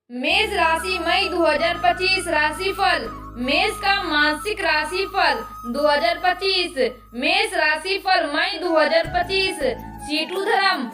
मेष राशि मई 2025 राशिफल। मेष का मासिक राशिफल 2025। मेष राशिफल मई 2025। सीटू धर्म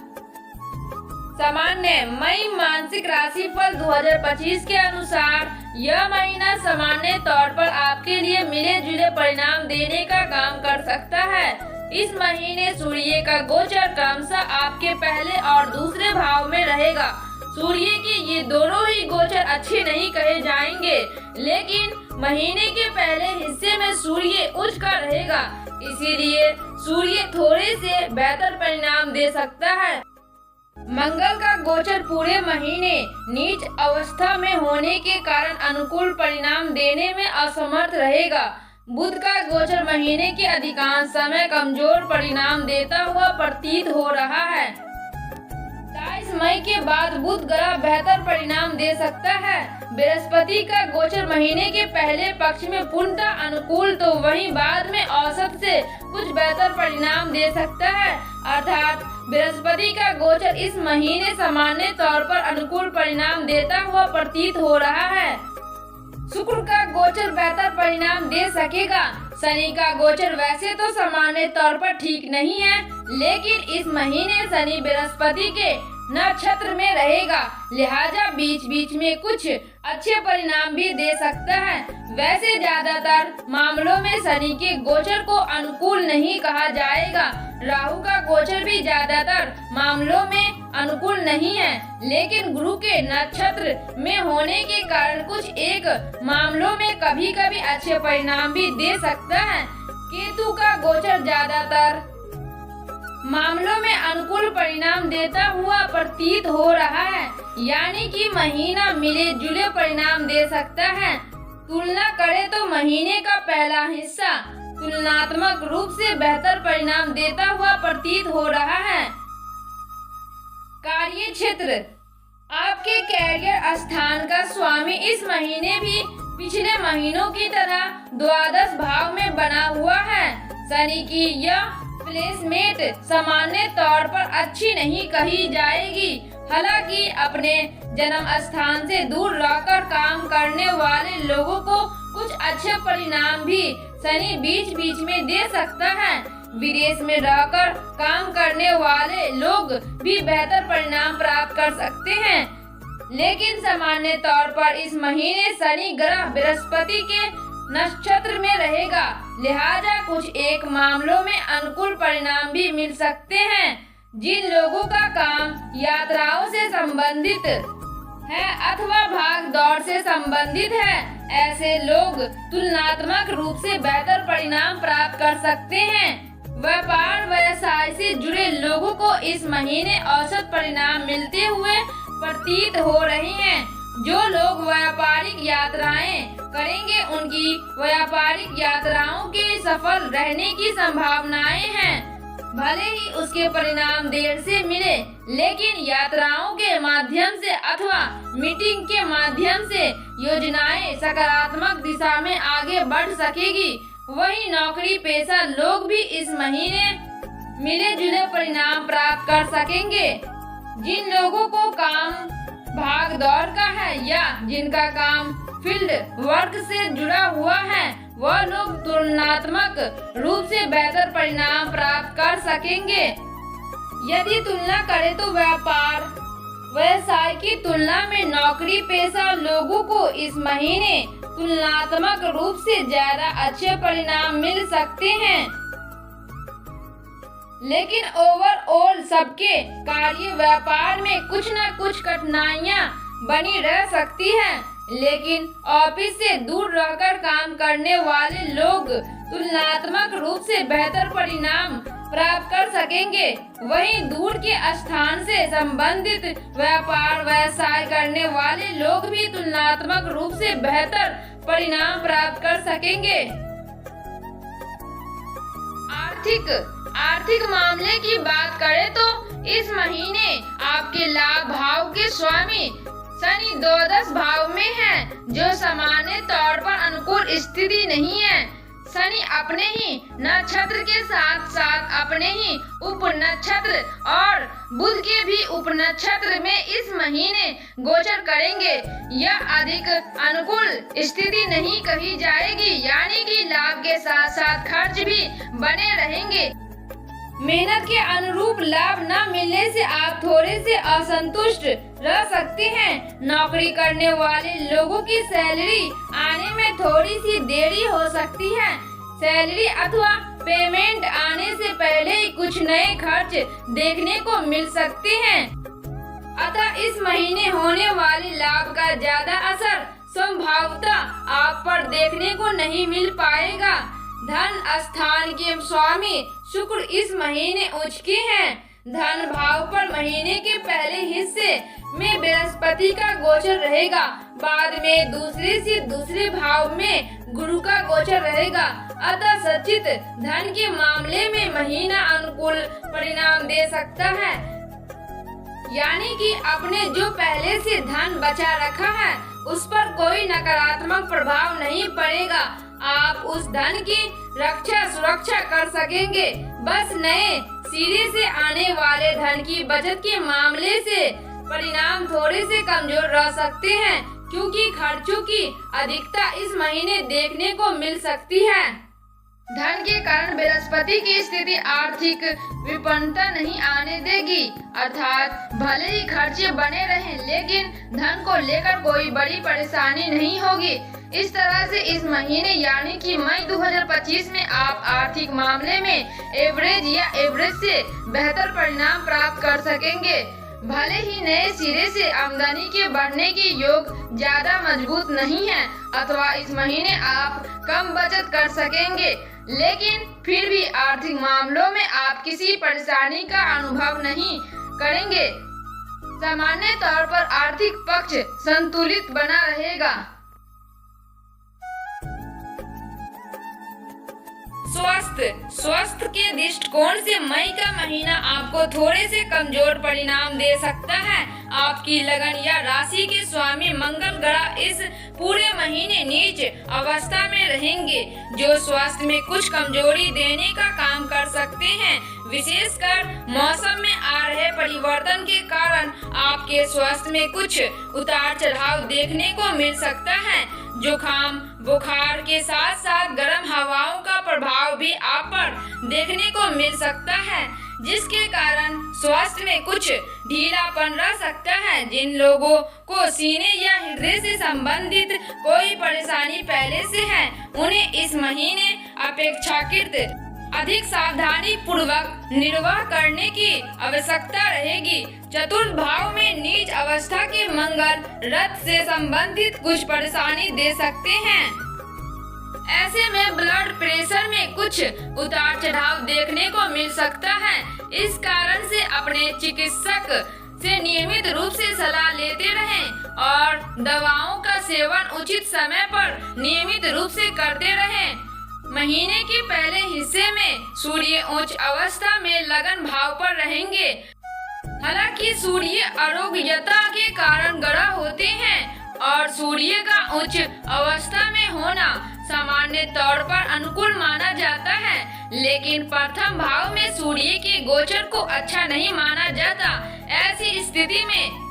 सामान्य। मई मासिक राशिफल 2025 के अनुसार यह महीना सामान्य तौर पर आपके लिए मिले जुले परिणाम देने का काम कर सकता है। इस महीने सूर्य का गोचर क्रमशः आपके पहले और दूसरे भाव में रहेगा। सूर्य के ये दोनों ही गोचर अच्छे नहीं कहे जाएंगे, लेकिन महीने के पहले हिस्से में सूर्य उच्च का रहेगा, इसीलिए सूर्य थोड़े से बेहतर परिणाम दे सकता है। मंगल का गोचर पूरे महीने नीच अवस्था में होने के कारण अनुकूल परिणाम देने में असमर्थ रहेगा। बुध का गोचर महीने के अधिकांश समय कमजोर परिणाम देता हुआ प्रतीत हो रहा है। 22 मई के बाद बुध ग्रह बेहतर परिणाम दे सकता है। बृहस्पति का गोचर महीने के पहले पक्ष में पूर्णतः अनुकूल तो वहीं बाद में औसत से कुछ बेहतर परिणाम दे सकता है, अर्थात बृहस्पति का गोचर इस महीने सामान्य तौर पर अनुकूल परिणाम देता हुआ प्रतीत हो रहा है। शुक्र का गोचर बेहतर परिणाम दे सकेगा। शनि का गोचर वैसे तो सामान्य तौर पर ठीक नहीं है, लेकिन इस महीने शनि बृहस्पति के नक्षत्र में रहेगा, लिहाजा बीच बीच में कुछ अच्छे परिणाम भी दे सकता है। वैसे ज्यादातर मामलों में शनि के गोचर को अनुकूल नहीं कहा जाएगा। राहु का गोचर भी ज्यादातर मामलों में अनुकूल नहीं है, लेकिन गुरु के नक्षत्र में होने के कारण कुछ एक मामलों में कभी कभी अच्छे परिणाम भी दे सकता है। केतु का गोचर ज्यादातर मामलों में अनुकूल परिणाम देता हुआ प्रतीत हो रहा है, यानी कि महीना मिले जुले परिणाम दे सकता है। तुलना करें तो महीने का पहला हिस्सा तुलनात्मक रूप से बेहतर परिणाम देता हुआ प्रतीत हो रहा है। कार्य क्षेत्र। आपके कैरियर स्थान का स्वामी इस महीने भी पिछले महीनों की तरह द्वादश भाव में बना हुआ है। शनि की यह प्लेसमेंट सामान्य तौर पर अच्छी नहीं कही जाएगी। हालांकि अपने जन्म स्थान से दूर रहकर काम करने वाले लोगों को कुछ अच्छे परिणाम भी शनि बीच बीच में दे सकता है। विदेश में रहकर काम करने वाले लोग भी बेहतर परिणाम प्राप्त कर सकते हैं, लेकिन सामान्य तौर पर इस महीने शनि ग्रह बृहस्पति के नक्षत्र में रहेगा, लिहाजा कुछ एक मामलों में अनुकूल परिणाम भी मिल सकते हैं। जिन लोगों का काम यात्राओं से संबंधित है अथवा भाग दौड़ से संबंधित है, ऐसे लोग तुलनात्मक रूप से बेहतर परिणाम प्राप्त कर सकते हैं। व्यापार व्यवसाय से जुड़े लोगों को इस महीने औसत परिणाम मिलते हुए प्रतीत हो रहे हैं। जो लोग व्यापारिक यात्राएं करेंगे उनकी व्यापारिक यात्राओं के सफल रहने की संभावनाएं हैं। भले ही उसके परिणाम देर से मिले, लेकिन यात्राओं के माध्यम से अथवा मीटिंग के माध्यम से योजनाएं सकारात्मक दिशा में आगे बढ़ सकेगी। वहीं नौकरी पेशा लोग भी इस महीने मिले जुले परिणाम प्राप्त कर सकेंगे। जिन लोगों को काम भाग दौड़ का है या जिनका काम फील्ड वर्क से जुड़ा हुआ है, वह लोग तुलनात्मक रूप से बेहतर परिणाम प्राप्त कर सकेंगे। यदि तुलना करें तो व्यापार व्यवसाय की तुलना में नौकरी पेशा लोगों को इस महीने तुलनात्मक रूप से ज्यादा अच्छे परिणाम मिल सकते हैं, लेकिन ओवरऑल सबके कार्य व्यापार में कुछ न कुछ कठिनाइयां बनी रह सकती हैं। लेकिन ऑफिस से दूर रहकर काम करने वाले लोग तुलनात्मक रूप से बेहतर परिणाम प्राप्त कर सकेंगे। वहीं दूर के स्थान से संबंधित व्यापार व्यवसाय करने वाले लोग भी तुलनात्मक रूप से बेहतर परिणाम प्राप्त कर सकेंगे। आर्थिक मामले की बात करें तो इस महीने आपके लाभ भाव के स्वामी शनि द्वादश भाव में है, जो सामान्य तौर पर अनुकूल स्थिति नहीं है। शनि अपने ही नक्षत्र के साथ साथ अपने ही उप नक्षत्र और बुध के भी उप नक्षत्र में इस महीने गोचर करेंगे। यह अधिक अनुकूल स्थिति नहीं कही जाएगी, यानी कि लाभ के साथ साथ खर्च भी बने रहेंगे। मेहनत के अनुरूप लाभ न मिलने से आप थोड़े से असंतुष्ट रह सकते हैं। नौकरी करने वाले लोगों की सैलरी आने में थोड़ी सी देरी हो सकती है। सैलरी अथवा पेमेंट आने से पहले ही कुछ नए खर्च देखने को मिल सकते हैं। अतः इस महीने होने वाले लाभ का ज्यादा असर संभवतः आप पर देखने को नहीं मिल पाएगा। धन स्थान के स्वामी शुक्र इस महीने उच्च के हैं। धन भाव पर महीने के पहले हिस्से में बृहस्पति का गोचर रहेगा। बाद में दूसरे से दूसरे भाव में गुरु का गोचर रहेगा। अतः सचित धन के मामले में महीना अनुकूल परिणाम दे सकता है, यानी कि आपने जो पहले से धन बचा रखा है उस पर कोई नकारात्मक प्रभाव नहीं पड़ेगा। आप उस धन की रक्षा सुरक्षा कर सकेंगे। बस नए सिरे से आने वाले धन की बचत के मामले से परिणाम थोड़े से कमजोर रह सकते हैं, क्योंकि खर्चों की अधिकता इस महीने देखने को मिल सकती है। धन के कारण बृहस्पति की स्थिति आर्थिक विपन्नता नहीं आने देगी, अर्थात भले ही खर्चे बने रहें लेकिन धन को लेकर कोई बड़ी परेशानी नहीं होगी। इस तरह से इस महीने यानी कि मई 2025 में आप आर्थिक मामले में एवरेज या एवरेज से बेहतर परिणाम प्राप्त कर सकेंगे। भले ही नए सिरे से आमदनी के बढ़ने के योग ज्यादा मजबूत नहीं है अथवा इस महीने आप कम बचत कर सकेंगे, लेकिन फिर भी आर्थिक मामलों में आप किसी परेशानी का अनुभव नहीं करेंगे। सामान्य तौर पर आर्थिक पक्ष संतुलित बना रहेगा। स्वास्थ्य के दृष्टिकोण से मई का महीना आपको थोड़े से कमजोर परिणाम दे सकता है। आपकी लगन या राशि के स्वामी मंगल ग्रह इस पूरे महीने नीच अवस्था में रहेंगे, जो स्वास्थ्य में कुछ कमजोरी देने का काम कर सकते हैं। विशेषकर मौसम में आ रहे परिवर्तन के कारण आपके स्वास्थ्य में कुछ उतार चढ़ाव देखने को मिल सकता है। जुकाम बुखार के साथ साथ गर्म हवाओं का प्रभाव भी आप पर देखने को मिल सकता है, जिसके कारण स्वास्थ्य में कुछ ढीलापन रह सकता है। जिन लोगों को सीने या हृदय से संबंधित कोई परेशानी पहले से है, उन्हें इस महीने अपेक्षाकृत अधिक सावधानी पूर्वक निर्वाह करने की आवश्यकता रहेगी। चतुर्थ भाव में नीच अवस्था के मंगल रक्त से संबंधित कुछ परेशानी दे सकते हैं। ऐसे में ब्लड प्रेशर में कुछ उतार चढ़ाव देखने को मिल सकता है। इस कारण से अपने चिकित्सक से नियमित रूप से सलाह लेते रहें और दवाओं का सेवन उचित समय पर नियमित रूप से करते रहें। महीने के पहले हिस्से में सूर्य उच्च अवस्था में लगन भाव पर रहेंगे। हालांकि सूर्य आरोग्यता के कारण ग्रह होते हैं और सूर्य का उच्च अवस्था में होना सामान्य तौर पर अनुकूल माना जाता है, लेकिन प्रथम भाव में सूर्य के गोचर को अच्छा नहीं माना जाता। ऐसी स्थिति में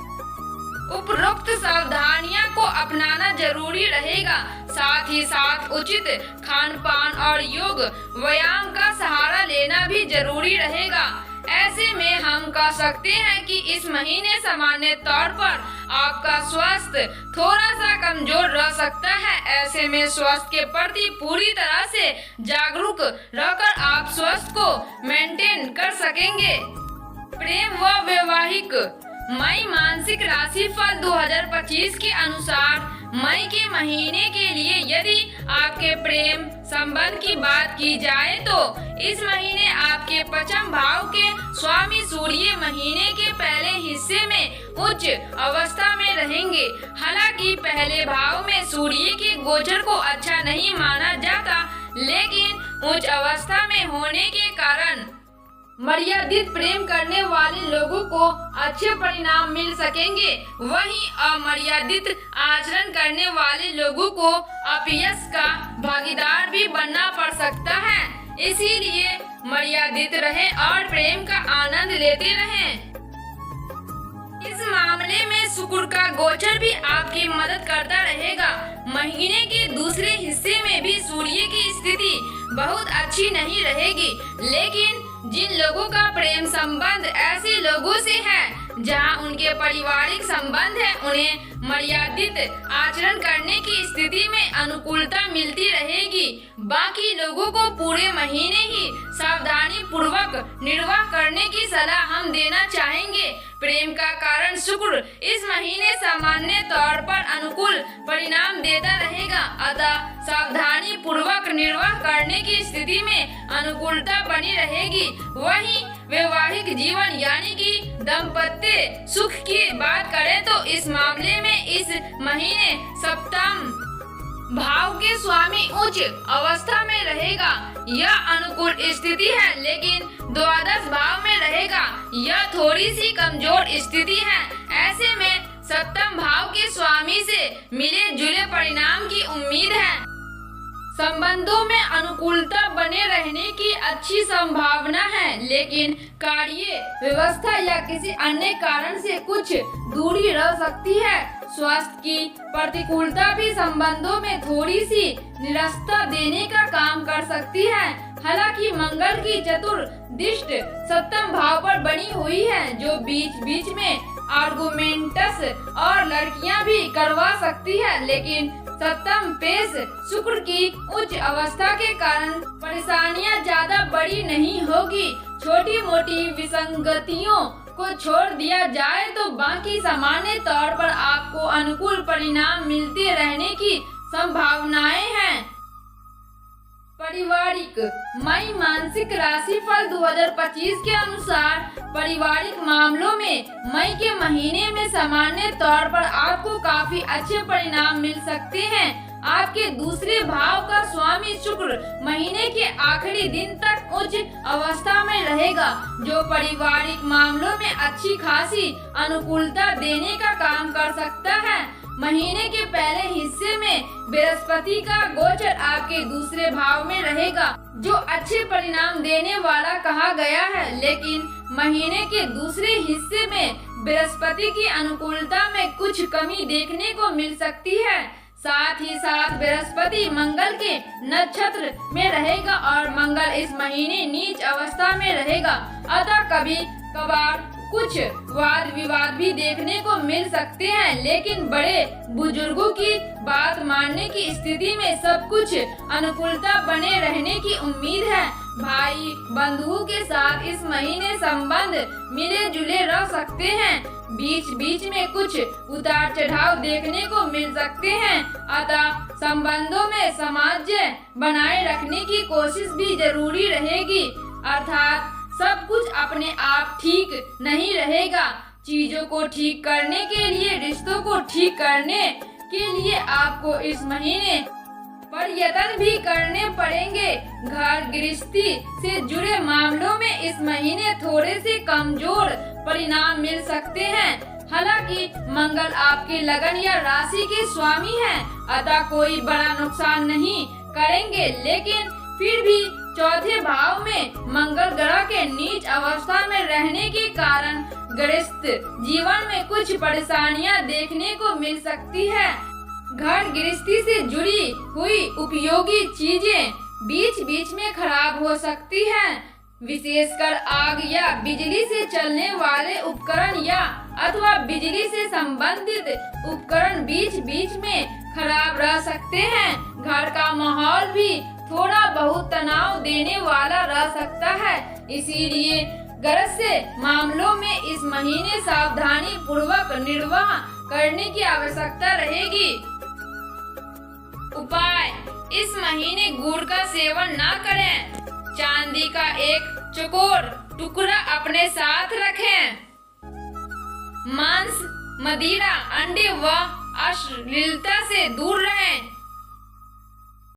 उपरोक्त सावधानियां को अपनाना जरूरी रहेगा। साथ ही साथ उचित खान पान और योग व्यायाम का सहारा लेना भी जरूरी रहेगा। ऐसे में हम कह सकते हैं कि इस महीने सामान्य तौर पर आपका स्वास्थ्य थोड़ा सा कमजोर रह सकता है। ऐसे में स्वास्थ्य के प्रति पूरी तरह से जागरूक रहकर आप स्वास्थ्य को मेंटेन कर सकेंगे। प्रेम व वैवाहिक मई मासिक राशिफल 2025 के अनुसार मई के महीने के लिए यदि आपके प्रेम संबंध की बात की जाए तो इस महीने आपके पंचम भाव के स्वामी सूर्य महीने के पहले हिस्से में उच्च अवस्था में रहेंगे। हालांकि पहले भाव में सूर्य के गोचर को अच्छा नहीं माना जाता, लेकिन उच्च अवस्था में होने के कारण मर्यादित प्रेम करने वाले लोगों को अच्छे परिणाम मिल सकेंगे, वहीं अमर्यादित आचरण करने वाले लोगों को अपयश का भागीदार भी बनना पड़ सकता है। इसीलिए मर्यादित रहें और प्रेम का आनंद लेते रहें। इस मामले में शुक्र का गोचर भी आपकी मदद करता रहेगा। महीने के दूसरे हिस्से में भी सूर्य की स्थिति बहुत अच्छी नहीं रहेगी, लेकिन जिन लोगों का प्रेम संबंध ऐसे लोगों से है जहां उनके पारिवारिक संबंध है, उन्हें मर्यादित आचरण करने की स्थिति में अनुकूलता मिलती रहेगी। बाकी लोगों को पूरे महीने ही सावधानी पूर्वक निर्वाह करने की सलाह हम देना चाहेंगे। प्रेम का कारण शुक्र इस महीने सामान्य तौर पर अनुकूल परिणाम देता रहेगा, अतः सावधानी पूर्वक निर्वाह करने की स्थिति में अनुकूलता बनी रहेगी। वहीं वैवाहिक जीवन यानी कि दाम्पत्य सुख की बात करें तो इस मामले में इस महीने सप्तम भाव के स्वामी उच्च अवस्था में रहेगा। यह अनुकूल स्थिति है, लेकिन द्वादश भाव में रहेगा। यह थोड़ी सी कमजोर स्थिति है। ऐसे में सप्तम भाव के स्वामी से मिले जुले परिणाम की उम्मीद है। संबंधों में अनुकूलता बने रहने की अच्छी संभावना है, लेकिन कार्य व्यवस्था या किसी अन्य कारण से कुछ दूरी रह सकती है। स्वास्थ्य की प्रतिकूलता भी संबंधों में थोड़ी सी निरस्ता देने का काम कर सकती है। हालांकि मंगल की चतुर्दृष्टि सप्तम भाव पर बनी हुई है, जो बीच बीच में आर्गुमेंटस और लड़कियां भी करवा सकती है, लेकिन सप्तम पेश शुक्र की उच्च अवस्था के कारण परेशानियां ज्यादा बड़ी नहीं होगी। छोटी मोटी विसंगतियों को छोड़ दिया जाए तो बाकी सामान्य तौर पर आपको अनुकूल परिणाम मिलते रहने की संभावनाएं हैं। पारिवारिक मई मासिक राशिफल 2025 के अनुसार पारिवारिक मामलों में मई के महीने में सामान्य तौर पर आपको काफी अच्छे परिणाम मिल सकते हैं। आपके दूसरे भाव का स्वामी शुक्र महीने के आखिरी दिन तक उच्च अवस्था में रहेगा, जो पारिवारिक मामलों में अच्छी खासी अनुकूलता देने का काम कर सकता है। महीने के पहले हिस्से में बृहस्पति का गोचर आपके दूसरे भाव में रहेगा, जो अच्छे परिणाम देने वाला कहा गया है, लेकिन महीने के दूसरे हिस्से में बृहस्पति की अनुकूलता में कुछ कमी देखने को मिल सकती है। साथ ही साथ बृहस्पति मंगल के नक्षत्र में रहेगा और मंगल इस महीने नीच अवस्था में रहेगा, अतः कभी कभार कुछ वाद विवाद भी देखने को मिल सकते हैं, लेकिन बड़े बुजुर्गों की बात मानने की स्थिति में सब कुछ अनुकूलता बने रहने की उम्मीद है। भाई बंधुओं के साथ इस महीने संबंध मिले जुले रह सकते हैं। बीच बीच में कुछ उतार चढ़ाव देखने को मिल सकते हैं, अतः संबंधों में सामंजस्य बनाए रखने की कोशिश भी जरूरी रहेगी। अर्थात सब कुछ अपने आप ठीक नहीं रहेगा। चीजों को ठीक करने के लिए, रिश्तों को ठीक करने के लिए आपको इस महीने प्रयत्न भी करने पड़ेंगे। घर गृहस्थी से जुड़े मामलों में इस महीने थोड़े से कमजोर परिणाम मिल सकते हैं। हालांकि मंगल आपके लगन या राशि के स्वामी हैं, अतः कोई बड़ा नुकसान नहीं करेंगे, लेकिन फिर भी चौथे भाव में मंगल ग्रह के नीच अवस्था में रहने के कारण गृहस्थ जीवन में कुछ परेशानियां देखने को मिल सकती है। घर गृहस्थी से जुड़ी हुई उपयोगी चीजें बीच बीच में खराब हो सकती हैं। विशेषकर आग या बिजली से चलने वाले उपकरण या अथवा बिजली से संबंधित उपकरण बीच बीच में खराब रह सकते हैं। घर का माहौल भी थोड़ा बहुत तनाव देने वाला रह सकता है, इसीलिए गृहस्थ मामलों में इस महीने सावधानी पूर्वक निर्वाह करने की आवश्यकता रहेगी। उपाय: इस महीने गुड़ का सेवन न करें। चांदी का एक चौकोर टुकड़ा अपने साथ रखें। मांस, मदिरा, अंडे व अश्लीलता से दूर रहें।